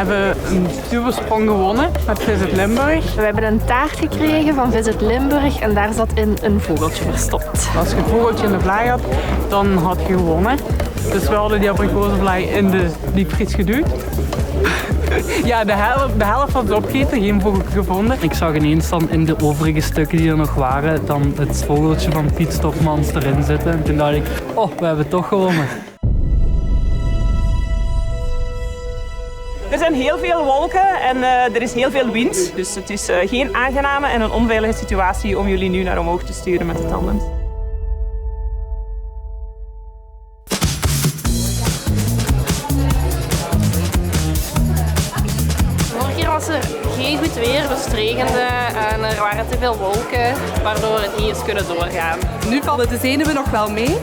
hebben een dubbelsprong gewonnen met Visit Limburg. We hebben een taart gekregen van Visit Limburg en daar zat in een vogeltje verstopt. Als je een vogeltje in de vlaai had, dan had je gewonnen. Dus we hadden die abrikozenvlaai in de diepvries geduwd. Ja, de helft had het opgegeten, geen vogeltje gevonden. Ik zag ineens dan in de overige stukken die er nog waren, dan het vogeltje van Piet Stokmans erin zitten. En toen dacht ik, oh, we hebben toch gewonnen. Er zijn heel veel wolken en er is heel veel wind. Dus het is geen aangename en een onveilige situatie om jullie nu naar omhoog te sturen met de tandems. Vorige keer was er geen goed weer, dus het regende en er waren te veel wolken, waardoor het niet is kunnen doorgaan. Nu vallen de zenuwen nog wel mee.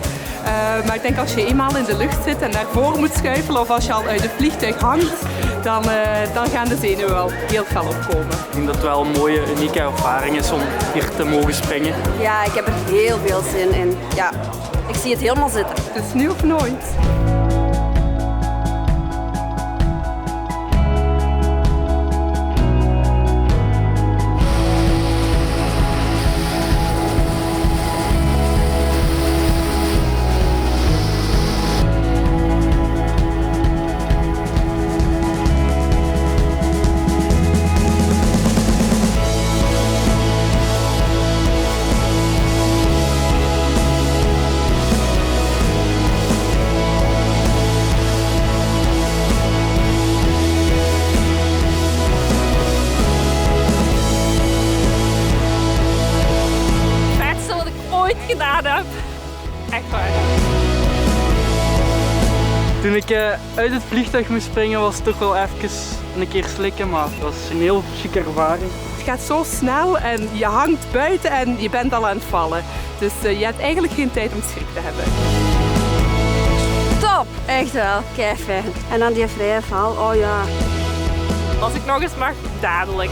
Maar ik denk als je eenmaal in de lucht zit en naar voren moet schuifelen of als je al uit het vliegtuig hangt, dan gaan de zenuwen wel heel fel opkomen. Ik denk dat het wel een mooie, unieke ervaring is om hier te mogen springen. Ja, ik heb er heel veel zin in. Ja, ik zie het helemaal zitten. Het is nu of nooit. Gedaan heb. Echt waar. Toen ik uit het vliegtuig moest springen was het toch wel even een keer slikken, maar het was een heel chique ervaring. Het gaat zo snel en je hangt buiten en je bent al aan het vallen. Dus je hebt eigenlijk geen tijd om schrik te hebben. Top! Echt wel, keifijn. En dan die vrije val, oh ja. Als ik nog eens mag, dadelijk.